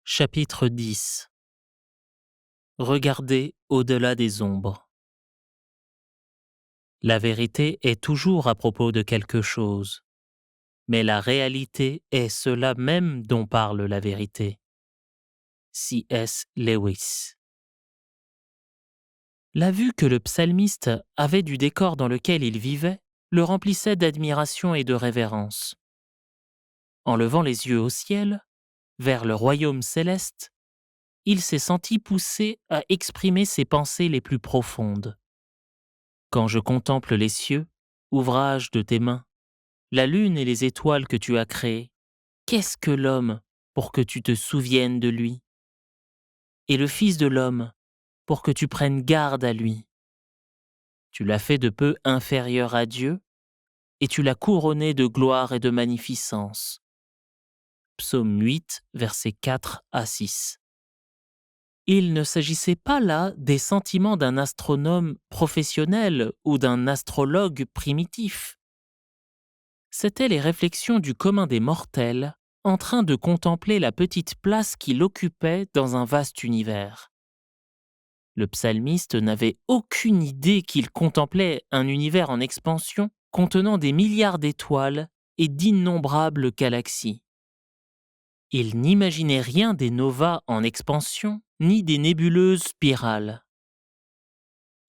Chapitre 10. Regardez au-delà des ombres. La vérité est toujours à propos de quelque chose, mais la réalité est cela même dont parle la vérité. C.S. Lewis. La vue que le psalmiste avait du décor dans lequel il vivait le remplissait d'admiration et de révérence. En levant les yeux au ciel, vers le royaume céleste, il s'est senti poussé à exprimer ses pensées les plus profondes. Quand je contemple les cieux, ouvrage de tes mains, la lune et les étoiles que tu as créées, qu'est-ce que l'homme pour que tu te souviennes de lui? Et le Fils de l'homme pour que tu prennes garde à lui? Tu l'as fait de peu inférieur à Dieu, et tu l'as couronné de gloire et de magnificence. Psaume 8, versets 4 à 6. Il ne s'agissait pas là des sentiments d'un astronome professionnel ou d'un astrologue primitif. C'étaient les réflexions du commun des mortels en train de contempler la petite place qu'il occupait dans un vaste univers. Le psalmiste n'avait aucune idée qu'il contemplait un univers en expansion contenant des milliards d'étoiles et d'innombrables galaxies. Il n'imaginait rien des novas en expansion, ni des nébuleuses spirales.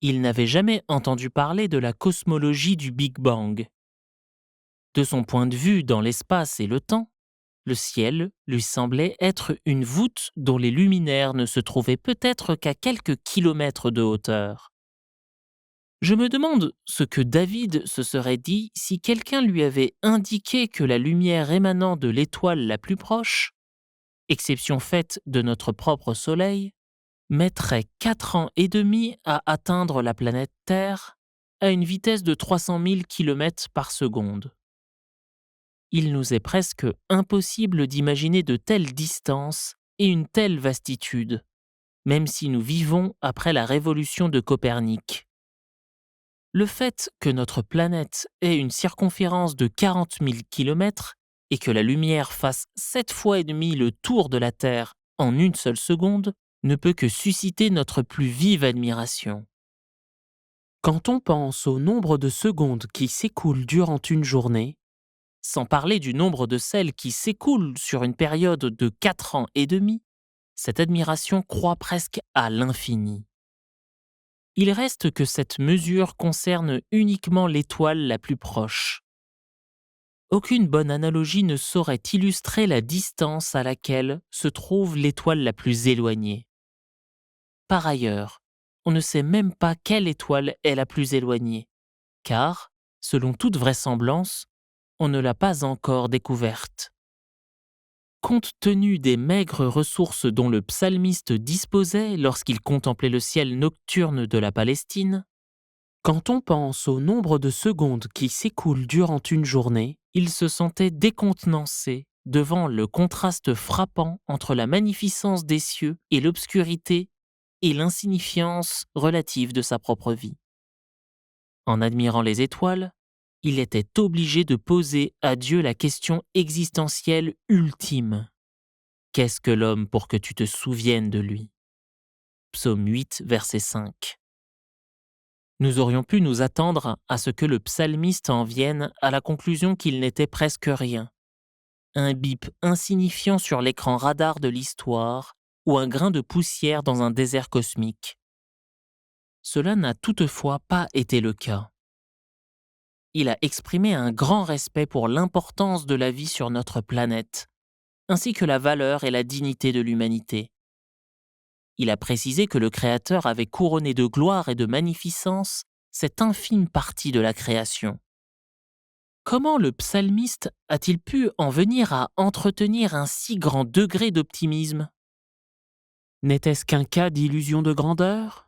Il n'avait jamais entendu parler de la cosmologie du Big Bang. De son point de vue dans l'espace et le temps, le ciel lui semblait être une voûte dont les luminaires ne se trouvaient peut-être qu'à quelques kilomètres de hauteur. Je me demande ce que David se serait dit si quelqu'un lui avait indiqué que la lumière émanant de l'étoile la plus proche, exception faite de notre propre Soleil, mettrait 4 ans et demi à atteindre la planète Terre à une vitesse de 300 000 km par seconde. Il nous est presque impossible d'imaginer de telles distances et une telle vastitude, même si nous vivons après la révolution de Copernic. Le fait que notre planète ait une circonférence de 40 000 km et que la lumière fasse 7 fois et demi le tour de la Terre en une seule seconde ne peut que susciter notre plus vive admiration. Quand on pense au nombre de secondes qui s'écoulent durant une journée, sans parler du nombre de celles qui s'écoulent sur une période de 4 ans et demi, cette admiration croît presque à l'infini. Il reste que cette mesure concerne uniquement l'étoile la plus proche. Aucune bonne analogie ne saurait illustrer la distance à laquelle se trouve l'étoile la plus éloignée. Par ailleurs, on ne sait même pas quelle étoile est la plus éloignée, car, selon toute vraisemblance, on ne l'a pas encore découverte. Compte tenu des maigres ressources dont le psalmiste disposait lorsqu'il contemplait le ciel nocturne de la Palestine, quand on pense au nombre de secondes qui s'écoulent durant une journée, il se sentait décontenancé devant le contraste frappant entre la magnificence des cieux et l'obscurité et l'insignifiance relative de sa propre vie. En admirant les étoiles, il était obligé de poser à Dieu la question existentielle ultime. Qu'est-ce que l'homme pour que tu te souviennes de lui? Psaume 8, verset 5. Nous aurions pu nous attendre à ce que le psalmiste en vienne à la conclusion qu'il n'était presque rien. Un bip insignifiant sur l'écran radar de l'histoire ou un grain de poussière dans un désert cosmique. Cela n'a toutefois pas été le cas. Il a exprimé un grand respect pour l'importance de la vie sur notre planète, ainsi que la valeur et la dignité de l'humanité. Il a précisé que le Créateur avait couronné de gloire et de magnificence cette infime partie de la création. Comment le psalmiste a-t-il pu en venir à entretenir un si grand degré d'optimisme? N'était-ce qu'un cas d'illusion de grandeur?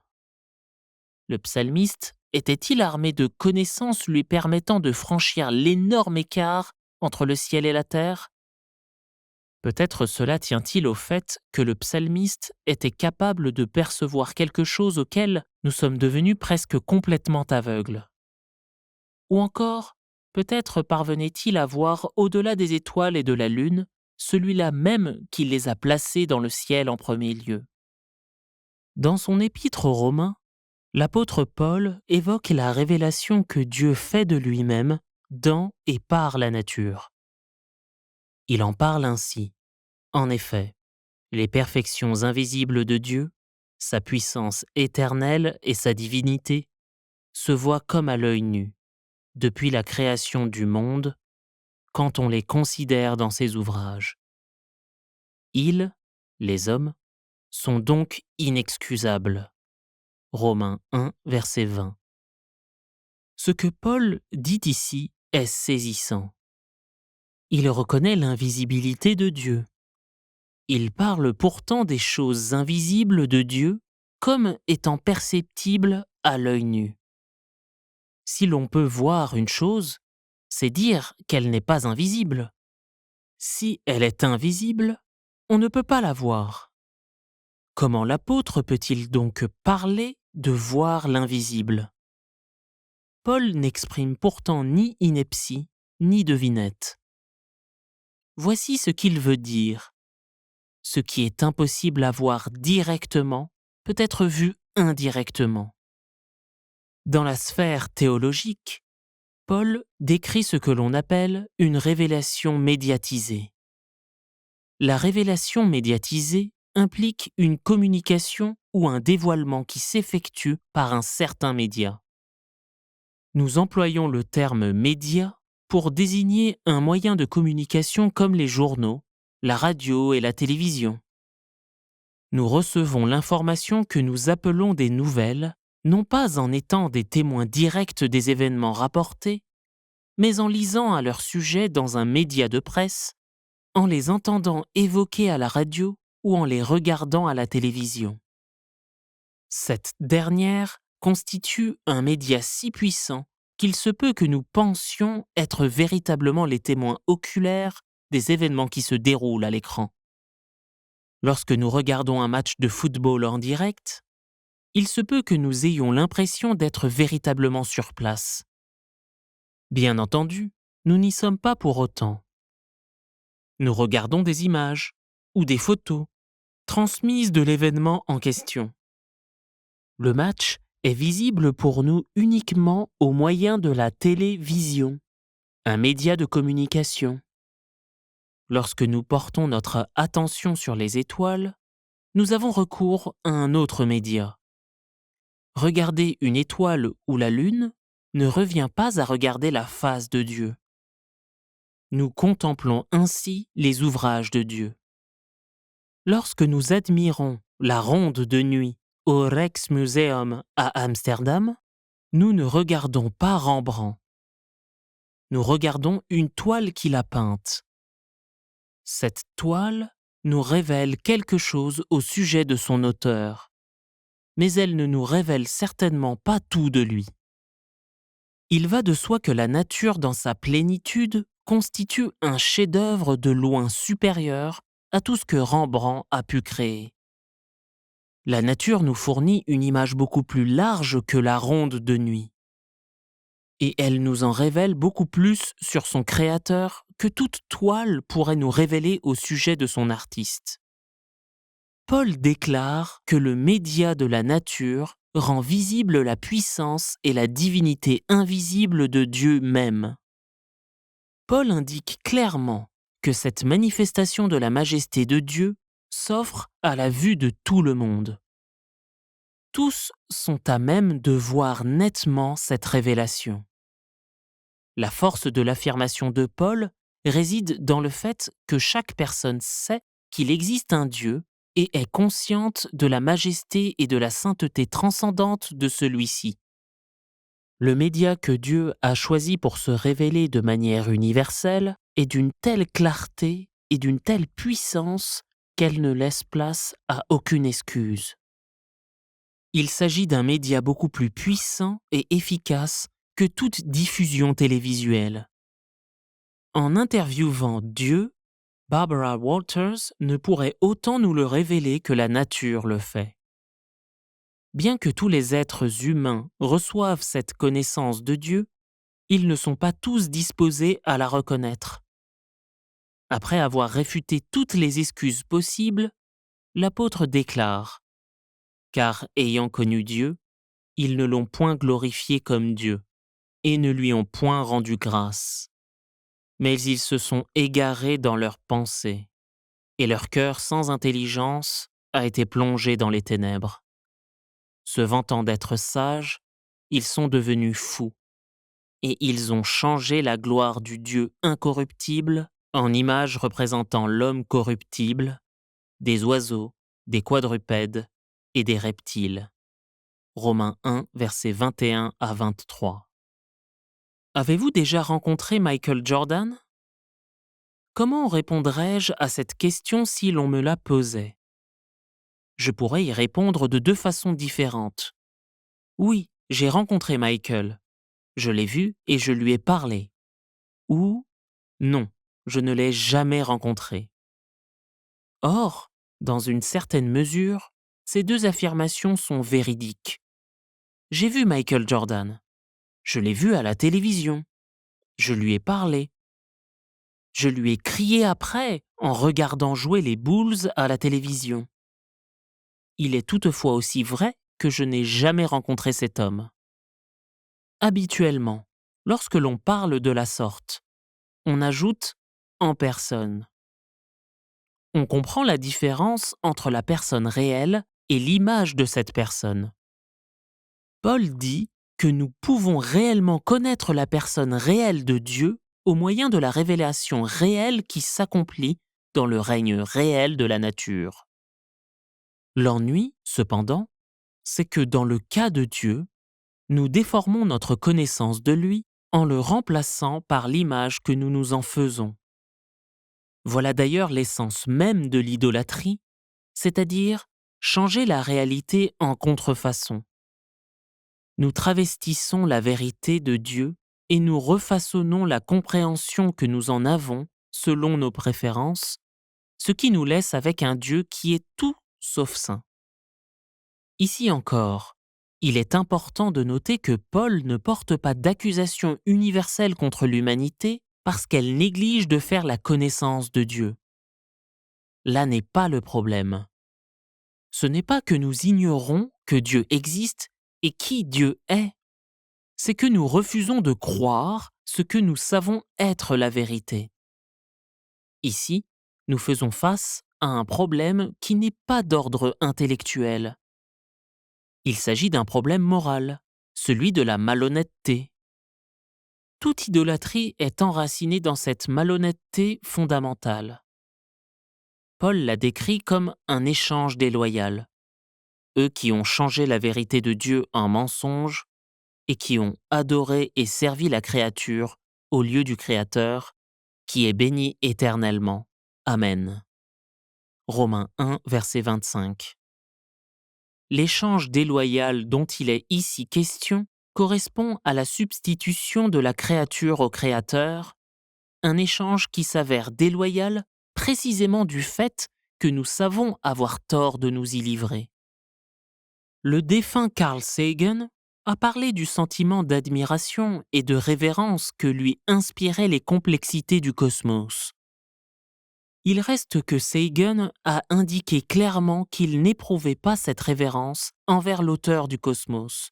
Le psalmiste était-il armé de connaissances lui permettant de franchir l'énorme écart entre le ciel et la terre? Peut-être cela tient-il au fait que le psalmiste était capable de percevoir quelque chose auquel nous sommes devenus presque complètement aveugles. Ou encore, peut-être parvenait-il à voir au-delà des étoiles et de la lune celui-là même qui les a placés dans le ciel en premier lieu. Dans son épître aux Romains, l'apôtre Paul évoque la révélation que Dieu fait de lui-même dans et par la nature. Il en parle ainsi. En effet, les perfections invisibles de Dieu, sa puissance éternelle et sa divinité, se voient comme à l'œil nu, depuis la création du monde, quand on les considère dans ses ouvrages. Ils, les hommes, sont donc inexcusables. Romains 1, verset 20. Ce que Paul dit ici est saisissant. Il reconnaît l'invisibilité de Dieu. Il parle pourtant des choses invisibles de Dieu comme étant perceptibles à l'œil nu. Si l'on peut voir une chose, c'est dire qu'elle n'est pas invisible. Si elle est invisible, on ne peut pas la voir. Comment l'apôtre peut-il donc parler de voir l'invisible ? Paul n'exprime pourtant ni ineptie, ni devinette. Voici ce qu'il veut dire. Ce qui est impossible à voir directement peut être vu indirectement. Dans la sphère théologique, Paul décrit ce que l'on appelle une révélation médiatisée. La révélation médiatisée implique une communication ou un dévoilement qui s'effectue par un certain média. Nous employons le terme média pour désigner un moyen de communication comme les journaux, la radio et la télévision. Nous recevons l'information que nous appelons des nouvelles, non pas en étant des témoins directs des événements rapportés, mais en lisant à leur sujet dans un média de presse, en les entendant évoquer à la radio ou en les regardant à la télévision. Cette dernière constitue un média si puissant qu'il se peut que nous pensions être véritablement les témoins oculaires des événements qui se déroulent à l'écran. Lorsque nous regardons un match de football en direct, il se peut que nous ayons l'impression d'être véritablement sur place. Bien entendu, nous n'y sommes pas pour autant. Nous regardons des images ou des photos transmises de l'événement en question. Le match est visible pour nous uniquement au moyen de la télévision, un média de communication. Lorsque nous portons notre attention sur les étoiles, nous avons recours à un autre média. Regarder une étoile ou la lune ne revient pas à regarder la face de Dieu. Nous contemplons ainsi les ouvrages de Dieu. Lorsque nous admirons la ronde de nuit au Rijksmuseum à Amsterdam, nous ne regardons pas Rembrandt. Nous regardons une toile qu'il a peinte. Cette toile nous révèle quelque chose au sujet de son auteur, mais elle ne nous révèle certainement pas tout de lui. Il va de soi que la nature dans sa plénitude constitue un chef-d'œuvre de loin supérieur à tout ce que Rembrandt a pu créer. La nature nous fournit une image beaucoup plus large que la ronde de nuit. Et elle nous en révèle beaucoup plus sur son créateur que toute toile pourrait nous révéler au sujet de son artiste. Paul déclare que le média de la nature rend visible la puissance et la divinité invisible de Dieu même. Paul indique clairement que cette manifestation de la majesté de Dieu s'offre à la vue de tout le monde. Tous sont à même de voir nettement cette révélation. La force de l'affirmation de Paul réside dans le fait que chaque personne sait qu'il existe un Dieu et est consciente de la majesté et de la sainteté transcendante de celui-ci. Le média que Dieu a choisi pour se révéler de manière universelle est d'une telle clarté et d'une telle puissance qu'elle ne laisse place à aucune excuse. Il s'agit d'un média beaucoup plus puissant et efficace que toute diffusion télévisuelle. En interviewant Dieu, Barbara Walters ne pourrait autant nous le révéler que la nature le fait. Bien que tous les êtres humains reçoivent cette connaissance de Dieu, ils ne sont pas tous disposés à la reconnaître. Après avoir réfuté toutes les excuses possibles, l'apôtre déclare : « Car ayant connu Dieu, ils ne l'ont point glorifié comme Dieu, et ne lui ont point rendu grâce. Mais ils se sont égarés dans leurs pensées, et leur cœur sans intelligence a été plongé dans les ténèbres. Se vantant d'être sages, ils sont devenus fous, et ils ont changé la gloire du Dieu incorruptible en image représentant l'homme corruptible, des oiseaux, des quadrupèdes et des reptiles. » Romains 1, versets 21 à 23. Avez-vous déjà rencontré Michael Jordan ? Comment répondrais-je à cette question si l'on me la posait ? Je pourrais y répondre de deux façons différentes. Oui, j'ai rencontré Michael. Je l'ai vu et je lui ai parlé. Ou non, je ne l'ai jamais rencontré. Or, dans une certaine mesure, ces deux affirmations sont véridiques. J'ai vu Michael Jordan. Je l'ai vu à la télévision. Je lui ai parlé. Je lui ai crié après en regardant jouer les Bulls à la télévision. Il est toutefois aussi vrai que je n'ai jamais rencontré cet homme. Habituellement, lorsque l'on parle de la sorte, on ajoute « en personne ». On comprend la différence entre la personne réelle et l'image de cette personne. Paul dit que nous pouvons réellement connaître la personne réelle de Dieu au moyen de la révélation réelle qui s'accomplit dans le règne réel de la nature. L'ennui, cependant, c'est que dans le cas de Dieu, nous déformons notre connaissance de lui en le remplaçant par l'image que nous nous en faisons. Voilà d'ailleurs l'essence même de l'idolâtrie, c'est-à-dire changer la réalité en contrefaçon. Nous travestissons la vérité de Dieu et nous refaçonnons la compréhension que nous en avons selon nos préférences, ce qui nous laisse avec un Dieu qui est tout sauf saint. Ici encore, il est important de noter que Paul ne porte pas d'accusation universelle contre l'humanité parce qu'elle néglige de faire la connaissance de Dieu. Là n'est pas le problème. Ce n'est pas que nous ignorons que Dieu existe et qui Dieu est. C'est que nous refusons de croire ce que nous savons être la vérité. Ici, nous faisons face à un problème qui n'est pas d'ordre intellectuel. Il s'agit d'un problème moral, celui de la malhonnêteté. Toute idolâtrie est enracinée dans cette malhonnêteté fondamentale. Paul la décrit comme un échange déloyal. Eux qui ont changé la vérité de Dieu en mensonge et qui ont adoré et servi la créature au lieu du Créateur, qui est béni éternellement. Amen. Romains 1, verset 25. L'échange déloyal dont il est ici question correspond à la substitution de la créature au Créateur, un échange qui s'avère déloyal précisément du fait que nous savons avoir tort de nous y livrer. Le défunt Carl Sagan a parlé du sentiment d'admiration et de révérence que lui inspiraient les complexités du cosmos. Il reste que Sagan a indiqué clairement qu'il n'éprouvait pas cette révérence envers l'auteur du cosmos,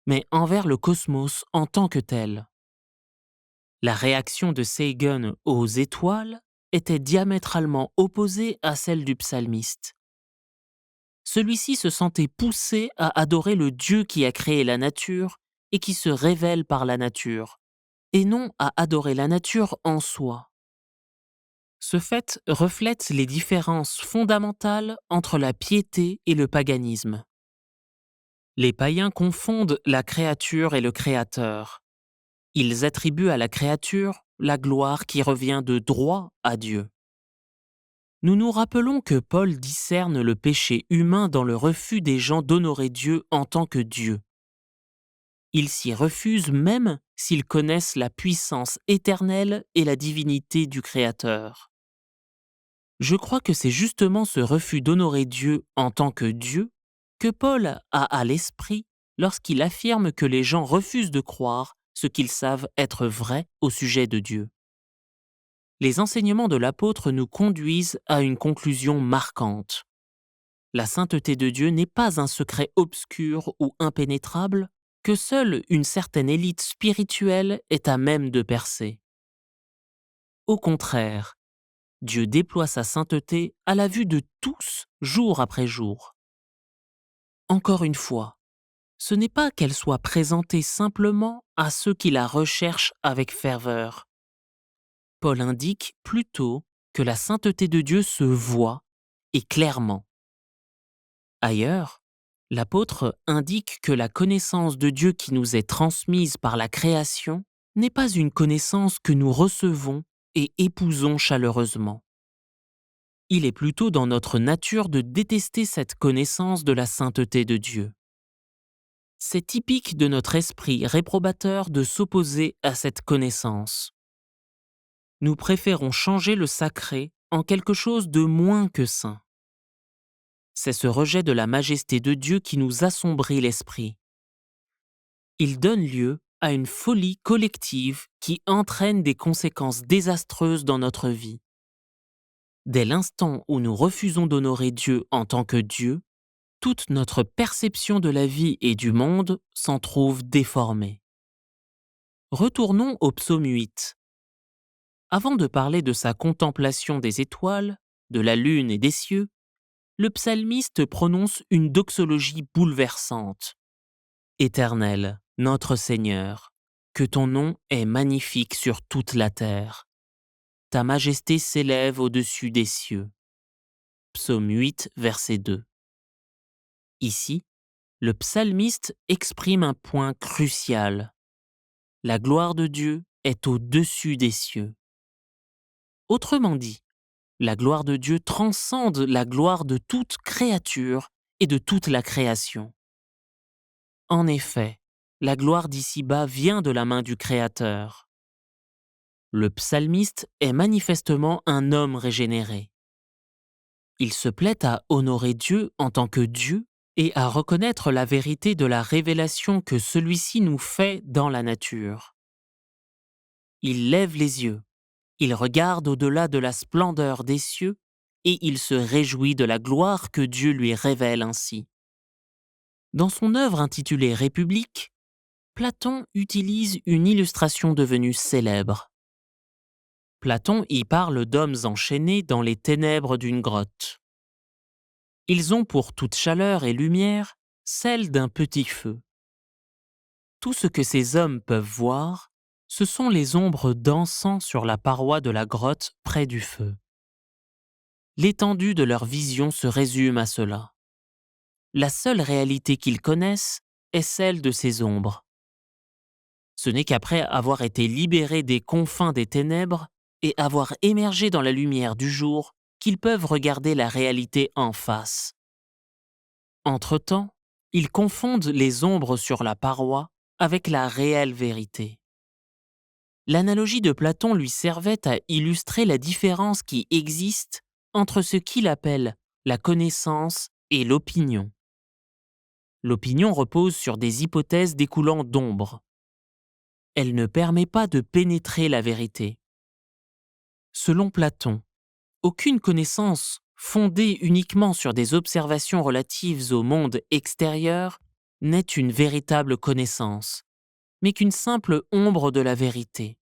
mais envers le cosmos en tant que tel. La réaction de Sagan aux étoiles était diamétralement opposée à celle du psalmiste. Celui-ci se sentait poussé à adorer le Dieu qui a créé la nature et qui se révèle par la nature, et non à adorer la nature en soi. Ce fait reflète les différences fondamentales entre la piété et le paganisme. Les païens confondent la créature et le Créateur. Ils attribuent à la créature la gloire qui revient de droit à Dieu. Nous nous rappelons que Paul discerne le péché humain dans le refus des gens d'honorer Dieu en tant que Dieu. Ils s'y refusent même s'ils connaissent la puissance éternelle et la divinité du Créateur. Je crois que c'est justement ce refus d'honorer Dieu en tant que Dieu que Paul a à l'esprit lorsqu'il affirme que les gens refusent de croire ce qu'ils savent être vrai au sujet de Dieu. les enseignements de l'apôtre nous conduisent à une conclusion marquante. La sainteté de Dieu n'est pas un secret obscur ou impénétrable que seule une certaine élite spirituelle est à même de percer. Au contraire, Dieu déploie sa sainteté à la vue de tous, jour après jour. Encore une fois, ce n'est pas qu'elle soit présentée simplement à ceux qui la recherchent avec ferveur. Paul indique plutôt que la sainteté de Dieu se voit, et clairement. Ailleurs, l'apôtre indique que la connaissance de Dieu qui nous est transmise par la création n'est pas une connaissance que nous recevons et épousons chaleureusement. Il est plutôt dans notre nature de détester cette connaissance de la sainteté de Dieu. C'est typique de notre esprit réprobateur de s'opposer à cette connaissance. Nous préférons changer le sacré en quelque chose de moins que saint. C'est ce rejet de la majesté de Dieu qui nous assombrit l'esprit. Il donne lieu à une folie collective qui entraîne des conséquences désastreuses dans notre vie. Dès l'instant où nous refusons d'honorer Dieu en tant que Dieu, toute notre perception de la vie et du monde s'en trouve déformée. Retournons au psaume 8. Avant de parler de sa contemplation des étoiles, de la lune et des cieux, le psalmiste prononce une doxologie bouleversante. Éternel, notre Seigneur, que ton nom est magnifique sur toute la terre. Ta majesté s'élève au-dessus des cieux. Psaume 8, verset 2. Ici, le psalmiste exprime un point crucial. La gloire de Dieu est au-dessus des cieux. Autrement dit, la gloire de Dieu transcende la gloire de toute créature et de toute la création. En effet, la gloire d'ici-bas vient de la main du Créateur. Le psalmiste est manifestement un homme régénéré. Il se plaît à honorer Dieu en tant que Dieu et à reconnaître la vérité de la révélation que celui-ci nous fait dans la nature. Il lève les yeux, il regarde au-delà de la splendeur des cieux et il se réjouit de la gloire que Dieu lui révèle ainsi. Dans son œuvre intitulée République, Platon utilise une illustration devenue célèbre. Platon y parle d'hommes enchaînés dans les ténèbres d'une grotte. Ils ont pour toute chaleur et lumière celle d'un petit feu. Tout ce que ces hommes peuvent voir, ce sont les ombres dansant sur la paroi de la grotte près du feu. L'étendue de leur vision se résume à cela. La seule réalité qu'ils connaissent est celle de ces ombres. Ce n'est qu'après avoir été libérés des confins des ténèbres et avoir émergé dans la lumière du jour qu'ils peuvent regarder la réalité en face. Entre-temps, ils confondent les ombres sur la paroi avec la réelle vérité. L'analogie de Platon lui servait à illustrer la différence qui existe entre ce qu'il appelle la connaissance et l'opinion. L'opinion repose sur des hypothèses découlant d'ombres. Elle ne permet pas de pénétrer la vérité. Selon Platon, aucune connaissance fondée uniquement sur des observations relatives au monde extérieur n'est une véritable connaissance, mais qu'une simple ombre de la vérité.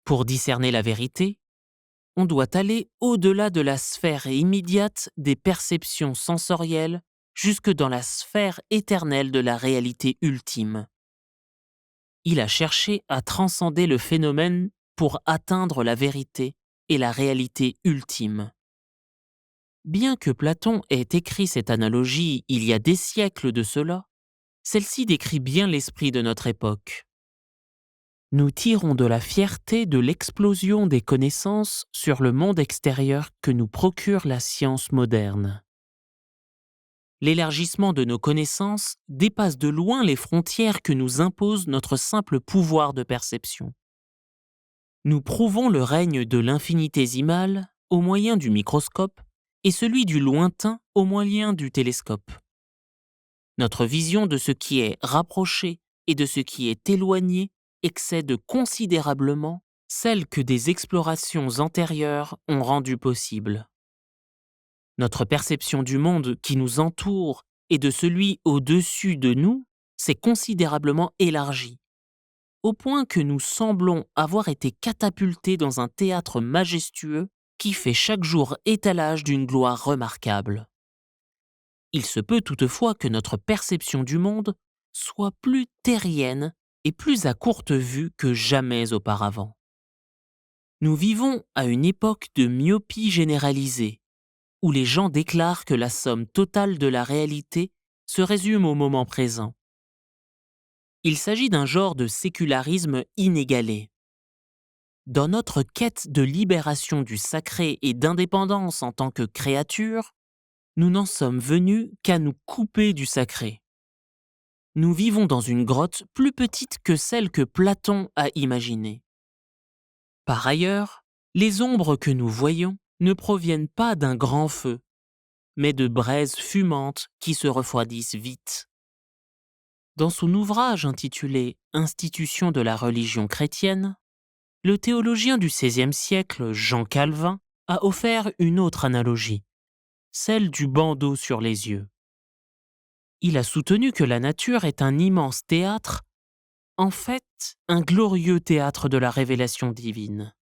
Pour discerner la vérité, on doit aller au-delà de la sphère immédiate des perceptions sensorielles jusque dans la sphère éternelle de la réalité ultime. Il a cherché à transcender le phénomène pour atteindre la vérité et la réalité ultime. Bien que Platon ait écrit cette analogie il y a des siècles de cela, celle-ci décrit bien l'esprit de notre époque. Nous tirons de la fierté de l'explosion des connaissances sur le monde extérieur que nous procure la science moderne. L'élargissement de nos connaissances dépasse de loin les frontières que nous impose notre simple pouvoir de perception. Nous prouvons le règne de l'infinitésimal au moyen du microscope et celui du lointain au moyen du télescope. Notre vision de ce qui est rapproché et de ce qui est éloigné excède considérablement celle que des explorations antérieures ont rendue possible. Notre perception du monde qui nous entoure et de celui au-dessus de nous s'est considérablement élargie, au point que nous semblons avoir été catapultés dans un théâtre majestueux qui fait chaque jour étalage d'une gloire remarquable. Il se peut toutefois que notre perception du monde soit plus terrienne et plus à courte vue que jamais auparavant. Nous vivons à une époque de myopie généralisée, où les gens déclarent que la somme totale de la réalité se résume au moment présent. Il s'agit d'un genre de sécularisme inégalé. Dans notre quête de libération du sacré et d'indépendance en tant que créature, nous n'en sommes venus qu'à nous couper du sacré. Nous vivons dans une grotte plus petite que celle que Platon a imaginée. Par ailleurs, les ombres que nous voyons ne proviennent pas d'un grand feu, mais de braises fumantes qui se refroidissent vite. Dans son ouvrage intitulé Institution de la religion chrétienne, le théologien du XVIe siècle, Jean Calvin, a offert une autre analogie, celle du bandeau sur les yeux. Il a soutenu que la nature est un immense théâtre, en fait un glorieux théâtre de la révélation divine.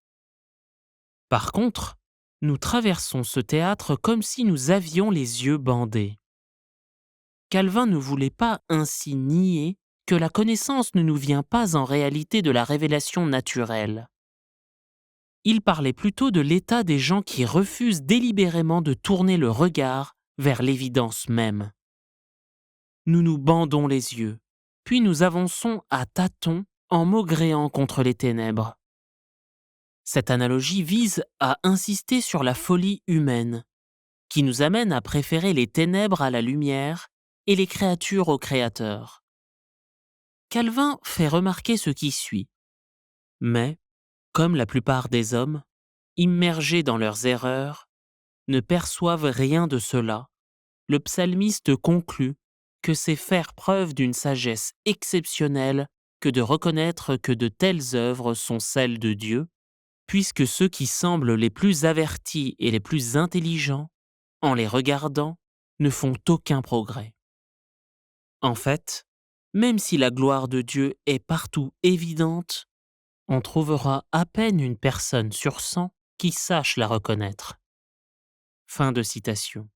Par contre, nous traversons ce théâtre comme si nous avions les yeux bandés. Calvin ne voulait pas ainsi nier que la connaissance ne nous vient pas en réalité de la révélation naturelle. Il parlait plutôt de l'état des gens qui refusent délibérément de tourner le regard vers l'évidence même. Nous nous bandons les yeux, puis nous avançons à tâtons en maugréant contre les ténèbres. Cette analogie vise à insister sur la folie humaine, qui nous amène à préférer les ténèbres à la lumière et les créatures au Créateur. Calvin fait remarquer ce qui suit. Mais, comme la plupart des hommes, immergés dans leurs erreurs, ne perçoivent rien de cela, le psalmiste conclut que c'est faire preuve d'une sagesse exceptionnelle que de reconnaître que de telles œuvres sont celles de Dieu, puisque ceux qui semblent les plus avertis et les plus intelligents, en les regardant, ne font aucun progrès. En fait, même si la gloire de Dieu est partout évidente, on trouvera à peine une personne sur 100 qui sache la reconnaître. Fin de citation.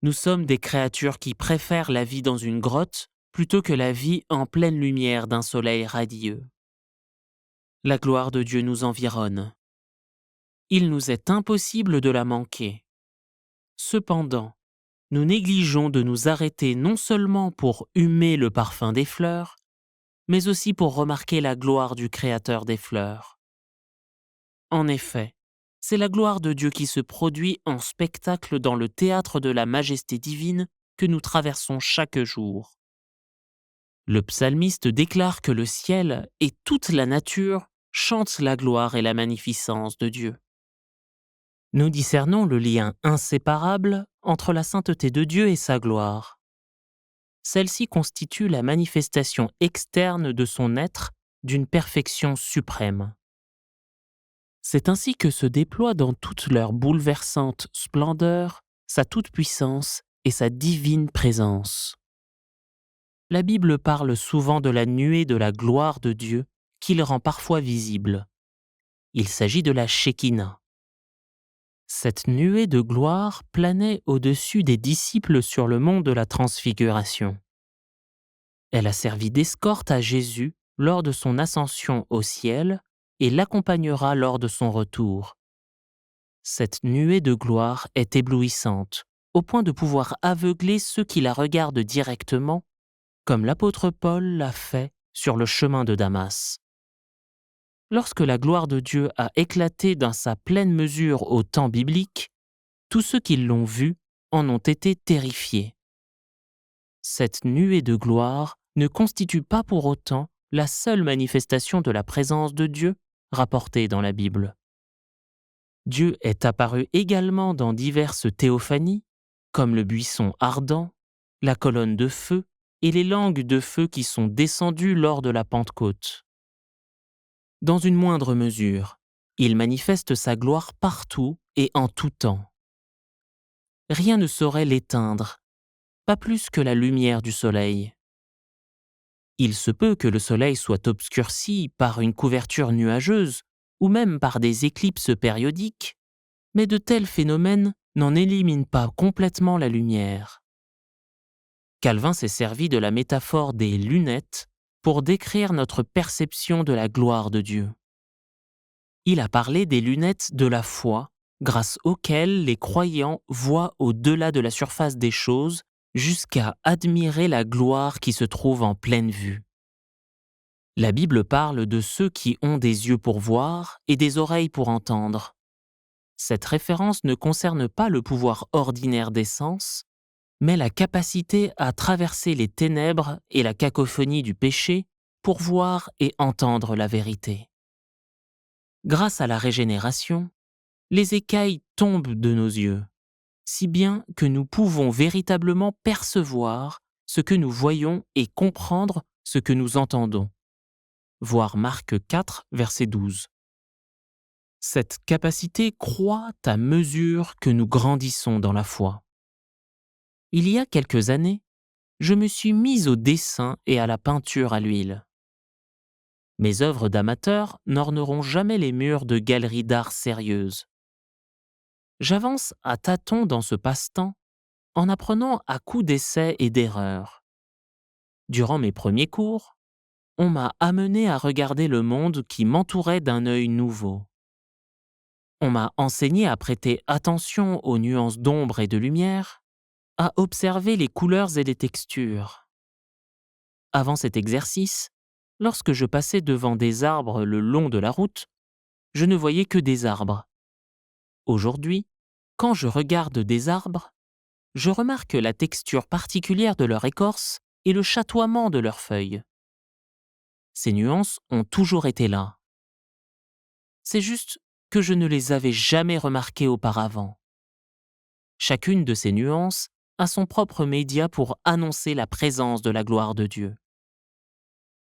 Nous sommes des créatures qui préfèrent la vie dans une grotte plutôt que la vie en pleine lumière d'un soleil radieux. La gloire de Dieu nous environne. Il nous est impossible de la manquer. Cependant, nous négligeons de nous arrêter non seulement pour humer le parfum des fleurs, mais aussi pour remarquer la gloire du Créateur des fleurs. En effet, c'est la gloire de Dieu qui se produit en spectacle dans le théâtre de la majesté divine que nous traversons chaque jour. Le psalmiste déclare que le ciel et toute la nature chantent la gloire et la magnificence de Dieu. Nous discernons le lien inséparable entre la sainteté de Dieu et sa gloire. Celle-ci constitue la manifestation externe de son être d'une perfection suprême. C'est ainsi que se déploie dans toute leur bouleversante splendeur sa toute-puissance et sa divine présence. La Bible parle souvent de la nuée de la gloire de Dieu qu'il rend parfois visible. Il s'agit de la Shekinah. Cette nuée de gloire planait au-dessus des disciples sur le mont de la Transfiguration. Elle a servi d'escorte à Jésus lors de son ascension au ciel et l'accompagnera lors de son retour. Cette nuée de gloire est éblouissante, au point de pouvoir aveugler ceux qui la regardent directement, comme l'apôtre Paul l'a fait sur le chemin de Damas. Lorsque la gloire de Dieu a éclaté dans sa pleine mesure au temps biblique, tous ceux qui l'ont vue en ont été terrifiés. Cette nuée de gloire ne constitue pas pour autant la seule manifestation de la présence de Dieu rapportée dans la Bible. Dieu est apparu également dans diverses théophanies, comme le buisson ardent, la colonne de feu et les langues de feu qui sont descendues lors de la Pentecôte. Dans une moindre mesure, il manifeste sa gloire partout et en tout temps. Rien ne saurait l'éteindre, pas plus que la lumière du soleil. Il se peut que le soleil soit obscurci par une couverture nuageuse ou même par des éclipses périodiques, mais de tels phénomènes n'en éliminent pas complètement la lumière. Calvin s'est servi de la métaphore des lunettes pour décrire notre perception de la gloire de Dieu. Il a parlé des lunettes de la foi, grâce auxquelles les croyants voient au-delà de la surface des choses jusqu'à admirer la gloire qui se trouve en pleine vue. La Bible parle de ceux qui ont des yeux pour voir et des oreilles pour entendre. Cette référence ne concerne pas le pouvoir ordinaire des sens, mais la capacité à traverser les ténèbres et la cacophonie du péché pour voir et entendre la vérité. Grâce à la régénération, les écailles tombent de nos yeux, si bien que nous pouvons véritablement percevoir ce que nous voyons et comprendre ce que nous entendons. Voir Marc 4, verset 12. Cette capacité croît à mesure que nous grandissons dans la foi. Il y a quelques années, je me suis mis au dessin et à la peinture à l'huile. Mes œuvres d'amateur n'orneront jamais les murs de galeries d'art sérieuses. J'avance à tâtons dans ce passe-temps en apprenant à coups d'essais et d'erreurs. Durant mes premiers cours, on m'a amené à regarder le monde qui m'entourait d'un œil nouveau. On m'a enseigné à prêter attention aux nuances d'ombre et de lumière, à observer les couleurs et les textures. Avant cet exercice, lorsque je passais devant des arbres le long de la route, je ne voyais que des arbres. Aujourd'hui, quand je regarde des arbres, je remarque la texture particulière de leur écorce et le chatoiement de leurs feuilles. Ces nuances ont toujours été là. C'est juste que je ne les avais jamais remarquées auparavant. Chacune de ces nuances a son propre média pour annoncer la présence de la gloire de Dieu.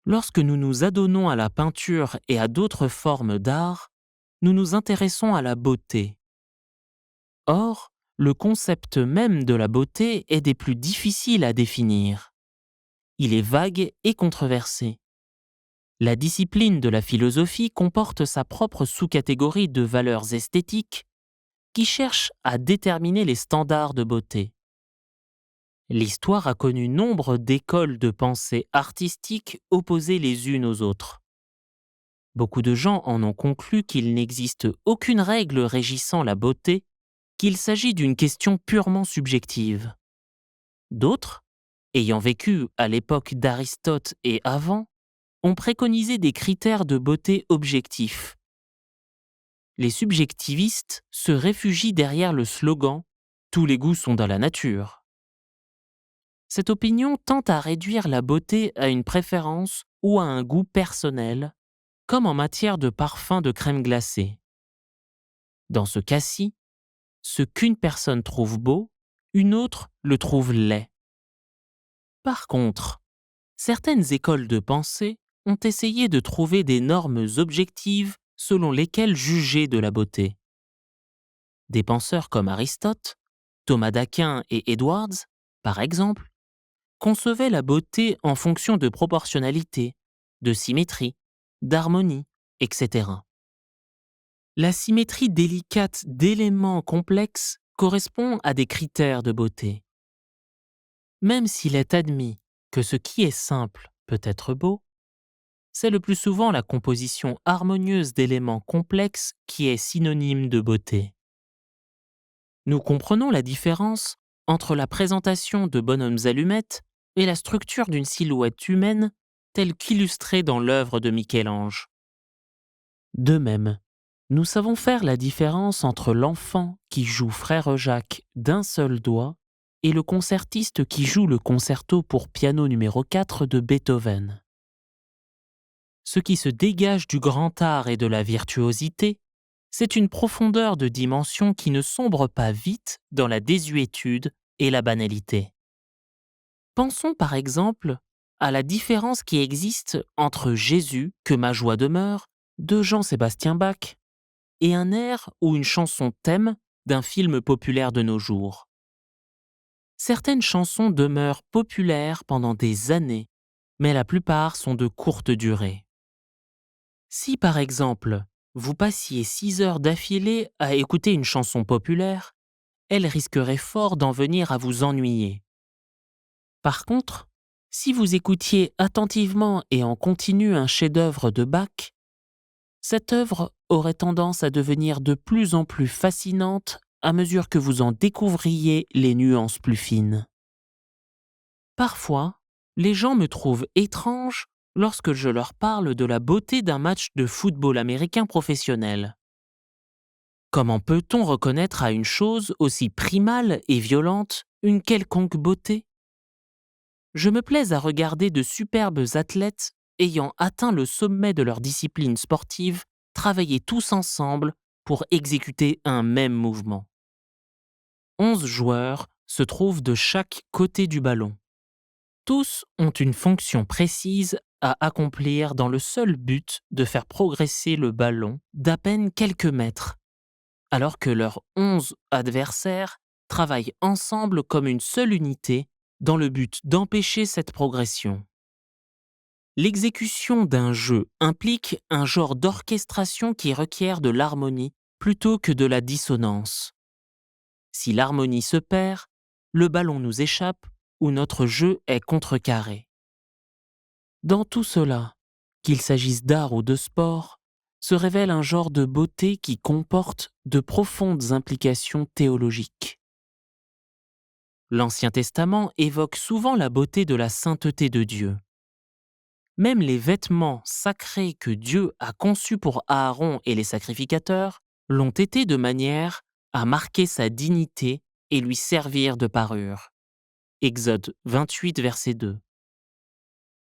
Lorsque nous nous adonnons à la peinture et à d'autres formes d'art, nous nous intéressons à la beauté. Or, le concept même de la beauté est des plus difficiles à définir. Il est vague et controversé. La discipline de la philosophie comporte sa propre sous-catégorie de valeurs esthétiques qui cherche à déterminer les standards de beauté. L'histoire a connu nombre d'écoles de pensée artistique opposées les unes aux autres. Beaucoup de gens en ont conclu qu'il n'existe aucune règle régissant la beauté, qu'il s'agit d'une question purement subjective. D'autres, ayant vécu à l'époque d'Aristote et avant, ont préconisé des critères de beauté objectifs. Les subjectivistes se réfugient derrière le slogan « Tous les goûts sont dans la nature ». Cette opinion tend à réduire la beauté à une préférence ou à un goût personnel, comme en matière de parfum de crème glacée. Dans ce cas-ci, ce qu'une personne trouve beau, une autre le trouve laid. Par contre, certaines écoles de pensée ont essayé de trouver des normes objectives selon lesquelles juger de la beauté. Des penseurs comme Aristote, Thomas d'Aquin et Edwards, par exemple, concevaient la beauté en fonction de proportionnalité, de symétrie, d'harmonie, etc. La symétrie délicate d'éléments complexes correspond à des critères de beauté. Même s'il est admis que ce qui est simple peut être beau, c'est le plus souvent la composition harmonieuse d'éléments complexes qui est synonyme de beauté. Nous comprenons la différence entre la présentation de bonhommes allumettes et la structure d'une silhouette humaine telle qu'illustrée dans l'œuvre de Michel-Ange. De même, nous savons faire la différence entre l'enfant qui joue Frère Jacques d'un seul doigt et le concertiste qui joue le concerto pour piano numéro 4 de Beethoven. Ce qui se dégage du grand art et de la virtuosité, c'est une profondeur de dimension qui ne sombre pas vite dans la désuétude et la banalité. Pensons par exemple à la différence qui existe entre Jésus, que ma joie demeure, de Jean-Sébastien Bach et un air ou une chanson thème d'un film populaire de nos jours. Certaines chansons demeurent populaires pendant des années, mais la plupart sont de courte durée. Si par exemple, vous passiez 6 heures d'affilée à écouter une chanson populaire, elle risquerait fort d'en venir à vous ennuyer. Par contre, si vous écoutiez attentivement et en continu un chef-d'œuvre de Bach, cette œuvre aurait tendance à devenir de plus en plus fascinante à mesure que vous en découvriez les nuances plus fines. Parfois, les gens me trouvent étrange lorsque je leur parle de la beauté d'un match de football américain professionnel. Comment peut-on reconnaître à une chose aussi primale et violente une quelconque beauté ? Je me plais à regarder de superbes athlètes ayant atteint le sommet de leur discipline sportive travailler tous ensemble pour exécuter un même mouvement. 11 joueurs se trouvent de chaque côté du ballon. Tous ont une fonction précise à accomplir dans le seul but de faire progresser le ballon d'à peine quelques mètres, alors que leurs 11 adversaires travaillent ensemble comme une seule unité dans le but d'empêcher cette progression. L'exécution d'un jeu implique un genre d'orchestration qui requiert de l'harmonie plutôt que de la dissonance. Si l'harmonie se perd, le ballon nous échappe ou notre jeu est contrecarré. Dans tout cela, qu'il s'agisse d'art ou de sport, se révèle un genre de beauté qui comporte de profondes implications théologiques. L'Ancien Testament évoque souvent la beauté de la sainteté de Dieu. Même les vêtements sacrés que Dieu a conçus pour Aaron et les sacrificateurs l'ont été de manière à marquer sa dignité et lui servir de parure. Exode 28, verset 2.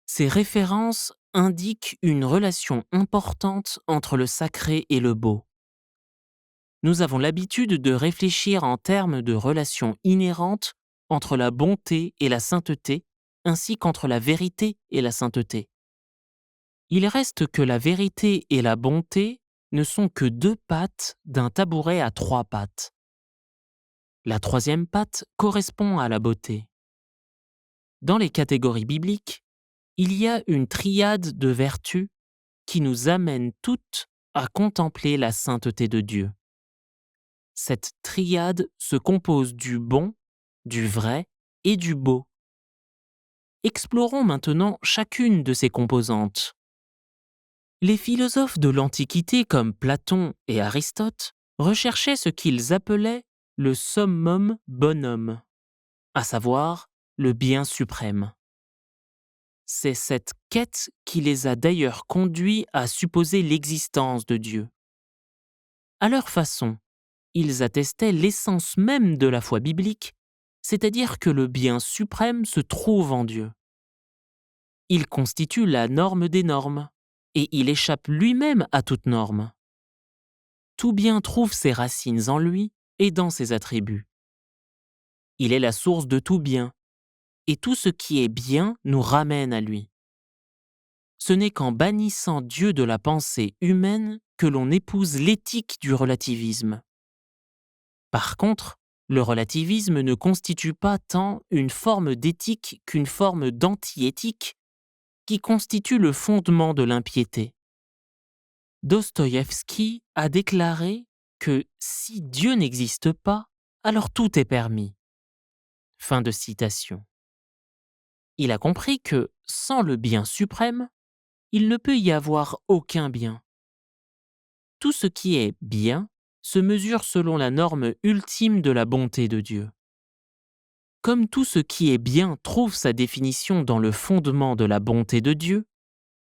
Ces références indiquent une relation importante entre le sacré et le beau. Nous avons l'habitude de réfléchir en termes de relations inhérentes entre la bonté et la sainteté, ainsi qu'entre la vérité et la sainteté. Il reste que la vérité et la bonté ne sont que 2 pattes d'un tabouret à 3 pattes. La troisième patte correspond à la beauté. Dans les catégories bibliques, il y a une triade de vertus qui nous amène toutes à contempler la sainteté de Dieu. Cette triade se compose du bon, du vrai et du beau. Explorons maintenant chacune de ces composantes. Les philosophes de l'Antiquité comme Platon et Aristote recherchaient ce qu'ils appelaient le summum bonum, à savoir le bien suprême. C'est cette quête qui les a d'ailleurs conduits à supposer l'existence de Dieu. À leur façon, ils attestaient l'essence même de la foi biblique, c'est-à-dire que le bien suprême se trouve en Dieu. Il constitue la norme des normes, et il échappe lui-même à toute norme. Tout bien trouve ses racines en lui et dans ses attributs. Il est la source de tout bien, et tout ce qui est bien nous ramène à lui. Ce n'est qu'en bannissant Dieu de la pensée humaine que l'on épouse l'éthique du relativisme. Par contre, le relativisme ne constitue pas tant une forme d'éthique qu'une forme d'anti-éthique qui constitue le fondement de l'impiété. Dostoïevski a déclaré que si Dieu n'existe pas, alors tout est permis. Fin de citation. Il a compris que, sans le bien suprême, il ne peut y avoir aucun bien. Tout ce qui est bien se mesure selon la norme ultime de la bonté de Dieu. Comme tout ce qui est bien trouve sa définition dans le fondement de la bonté de Dieu,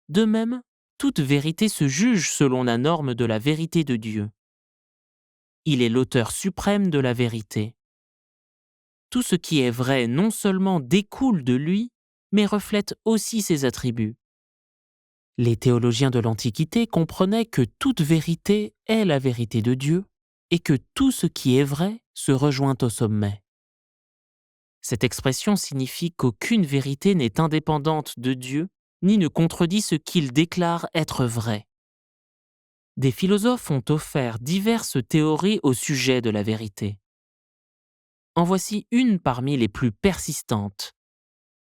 de même, toute vérité se juge selon la norme de la vérité de Dieu. Il est l'auteur suprême de la vérité. Tout ce qui est vrai non seulement découle de lui, mais reflète aussi ses attributs. Les théologiens de l'Antiquité comprenaient que toute vérité est la vérité de Dieu et que tout ce qui est vrai se rejoint au sommet. Cette expression signifie qu'aucune vérité n'est indépendante de Dieu ni ne contredit ce qu'il déclare être vrai. Des philosophes ont offert diverses théories au sujet de la vérité. En voici une parmi les plus persistantes,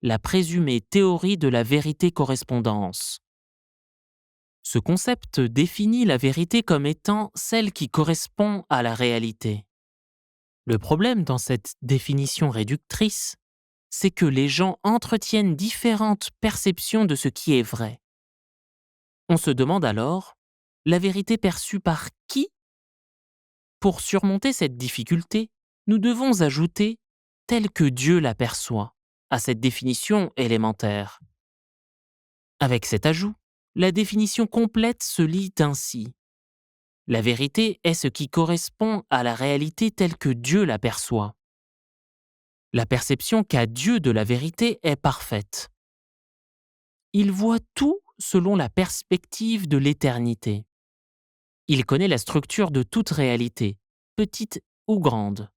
la présumée théorie de la vérité-correspondance. Ce concept définit la vérité comme étant celle qui correspond à la réalité. Le problème dans cette définition réductrice, c'est que les gens entretiennent différentes perceptions de ce qui est vrai. On se demande alors, la vérité perçue par qui? Pour surmonter cette difficulté, nous devons ajouter telle que Dieu l'aperçoit à cette définition élémentaire. Avec cet ajout, la définition complète se lit ainsi. La vérité est ce qui correspond à la réalité telle que Dieu l'aperçoit. La perception qu'a Dieu de la vérité est parfaite. Il voit tout selon la perspective de l'éternité. Il connaît la structure de toute réalité, petite ou grande.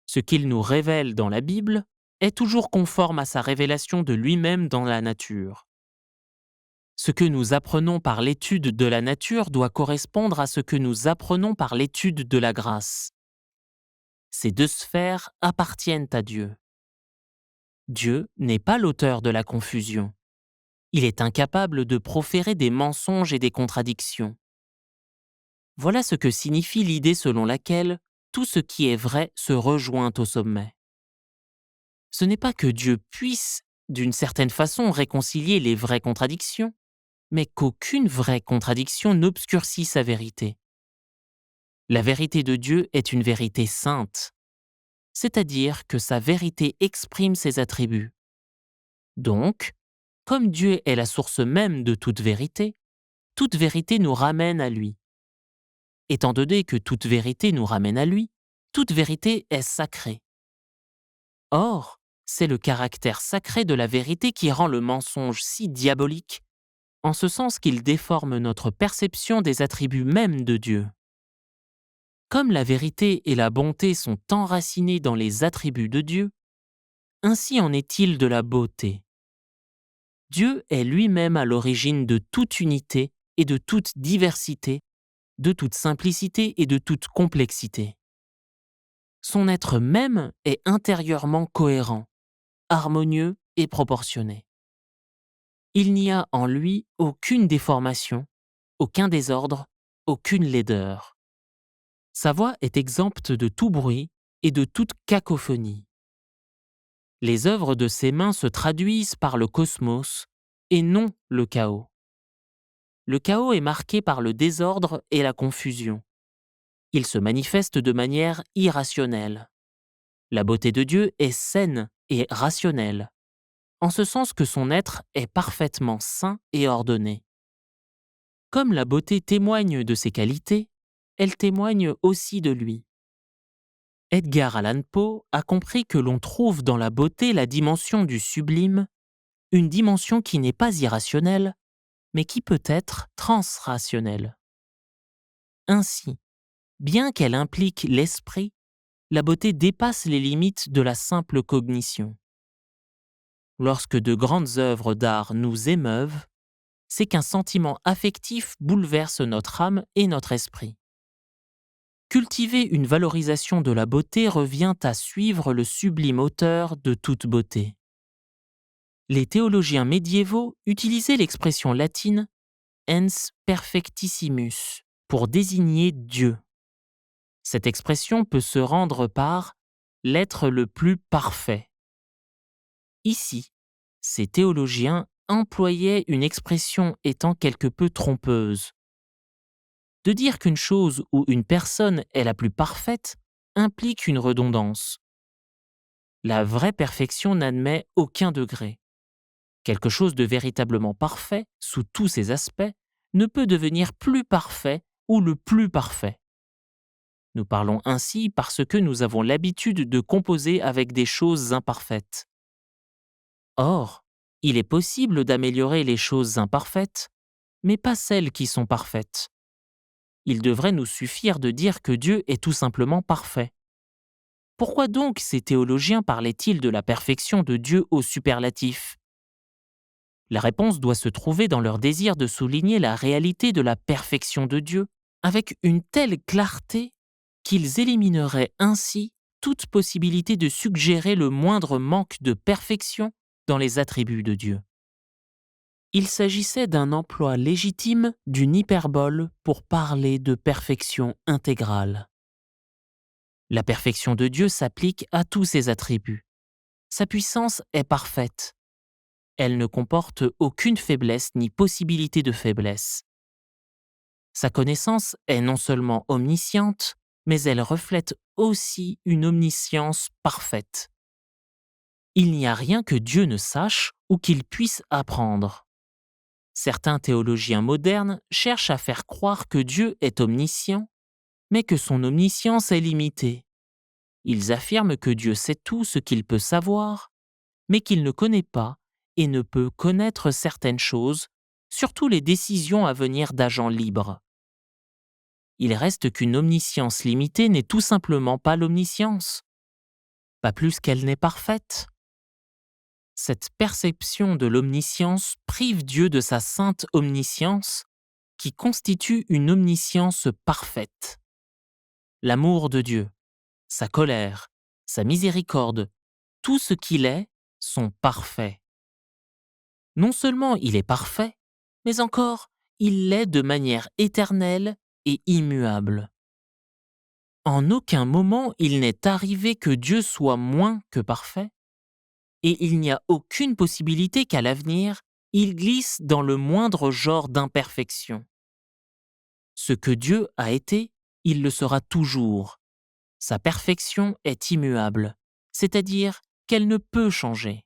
Ce qu'il nous révèle dans la Bible est toujours conforme à sa révélation de lui-même dans la nature. Ce que nous apprenons par l'étude de la nature doit correspondre à ce que nous apprenons par l'étude de la grâce. Ces deux sphères appartiennent à Dieu. Dieu n'est pas l'auteur de la confusion. Il est incapable de proférer des mensonges et des contradictions. Voilà ce que signifie l'idée selon laquelle tout ce qui est vrai se rejoint au sommet. Ce n'est pas que Dieu puisse, d'une certaine façon, réconcilier les vraies contradictions, mais qu'aucune vraie contradiction n'obscurcit sa vérité. La vérité de Dieu est une vérité sainte, c'est-à-dire que sa vérité exprime ses attributs. Donc, comme Dieu est la source même de toute vérité nous ramène à lui. Étant donné que toute vérité nous ramène à lui, toute vérité est sacrée. Or, c'est le caractère sacré de la vérité qui rend le mensonge si diabolique, en ce sens qu'il déforme notre perception des attributs mêmes de Dieu. Comme la vérité et la bonté sont enracinées dans les attributs de Dieu, ainsi en est-il de la beauté. Dieu est lui-même à l'origine de toute unité et de toute diversité, de toute simplicité et de toute complexité. Son être même est intérieurement cohérent, harmonieux et proportionné. Il n'y a en lui aucune déformation, aucun désordre, aucune laideur. Sa voix est exempte de tout bruit et de toute cacophonie. Les œuvres de ses mains se traduisent par le cosmos et non le chaos. Le chaos est marqué par le désordre et la confusion. Il se manifeste de manière irrationnelle. La beauté de Dieu est saine et rationnelle, en ce sens que son être est parfaitement sain et ordonné. Comme la beauté témoigne de ses qualités, elle témoigne aussi de lui. Edgar Allan Poe a compris que l'on trouve dans la beauté la dimension du sublime, une dimension qui n'est pas irrationnelle, mais qui peut être transrationnelle. Ainsi, bien qu'elle implique l'esprit, la beauté dépasse les limites de la simple cognition. Lorsque de grandes œuvres d'art nous émeuvent, c'est qu'un sentiment affectif bouleverse notre âme et notre esprit. Cultiver une valorisation de la beauté revient à suivre le sublime auteur de toute beauté. Les théologiens médiévaux utilisaient l'expression latine ens perfectissimus pour désigner Dieu. Cette expression peut se rendre par l'être le plus parfait. Ici, ces théologiens employaient une expression étant quelque peu trompeuse. De dire qu'une chose ou une personne est la plus parfaite implique une redondance. La vraie perfection n'admet aucun degré. Quelque chose de véritablement parfait, sous tous ses aspects, ne peut devenir plus parfait ou le plus parfait. Nous parlons ainsi parce que nous avons l'habitude de composer avec des choses imparfaites. Or, il est possible d'améliorer les choses imparfaites, mais pas celles qui sont parfaites. Il devrait nous suffire de dire que Dieu est tout simplement parfait. Pourquoi donc ces théologiens parlaient-ils de la perfection de Dieu au superlatif ? La réponse doit se trouver dans leur désir de souligner la réalité de la perfection de Dieu, avec une telle clarté qu'ils élimineraient ainsi toute possibilité de suggérer le moindre manque de perfection dans les attributs de Dieu. Il s'agissait d'un emploi légitime d'une hyperbole pour parler de perfection intégrale. La perfection de Dieu s'applique à tous ses attributs. Sa puissance est parfaite. Elle ne comporte aucune faiblesse ni possibilité de faiblesse. Sa connaissance est non seulement omnisciente, mais elle reflète aussi une omniscience parfaite. Il n'y a rien que Dieu ne sache ou qu'il puisse apprendre. Certains théologiens modernes cherchent à faire croire que Dieu est omniscient, mais que son omniscience est limitée. Ils affirment que Dieu sait tout ce qu'il peut savoir, mais qu'il ne connaît pas et ne peut connaître certaines choses, surtout les décisions à venir d'agents libres. Il reste qu'une omniscience limitée n'est tout simplement pas l'omniscience, pas plus qu'elle n'est parfaite. Cette perception de l'omniscience prive Dieu de sa sainte omniscience, qui constitue une omniscience parfaite. L'amour de Dieu, sa colère, sa miséricorde, tout ce qu'il est sont parfaits. Non seulement il est parfait, mais encore il l'est de manière éternelle et immuable. En aucun moment il n'est arrivé que Dieu soit moins que parfait, et il n'y a aucune possibilité qu'à l'avenir, il glisse dans le moindre genre d'imperfection. Ce que Dieu a été, il le sera toujours. Sa perfection est immuable, c'est-à-dire qu'elle ne peut changer.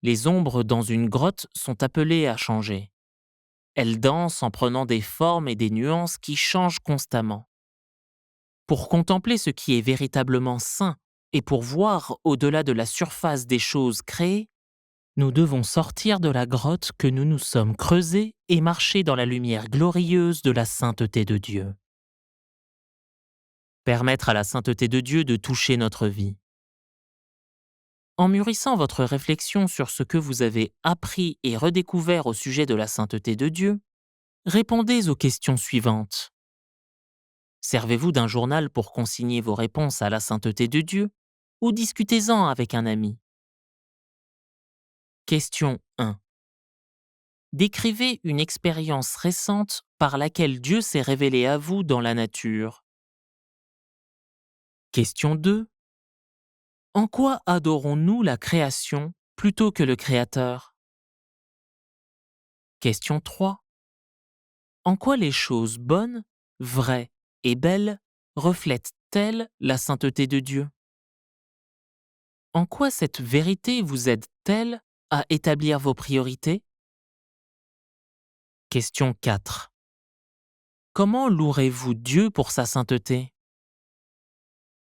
Les ombres dans une grotte sont appelées à changer. Elles dansent en prenant des formes et des nuances qui changent constamment. Pour contempler ce qui est véritablement saint et pour voir au-delà de la surface des choses créées, nous devons sortir de la grotte que nous nous sommes creusée et marcher dans la lumière glorieuse de la sainteté de Dieu. Permettre à la sainteté de Dieu de toucher notre vie. En mûrissant votre réflexion sur ce que vous avez appris et redécouvert au sujet de la sainteté de Dieu, répondez aux questions suivantes. Servez-vous d'un journal pour consigner vos réponses à la sainteté de Dieu ou discutez-en avec un ami. Question 1. Décrivez une expérience récente par laquelle Dieu s'est révélé à vous dans la nature. Question 2. En quoi adorons-nous la création plutôt que le Créateur? Question 3. En quoi les choses bonnes, vraies et belles reflètent-elles la sainteté de Dieu? En quoi cette vérité vous aide-t-elle à établir vos priorités? Question 4. Comment louerez-vous Dieu pour sa sainteté?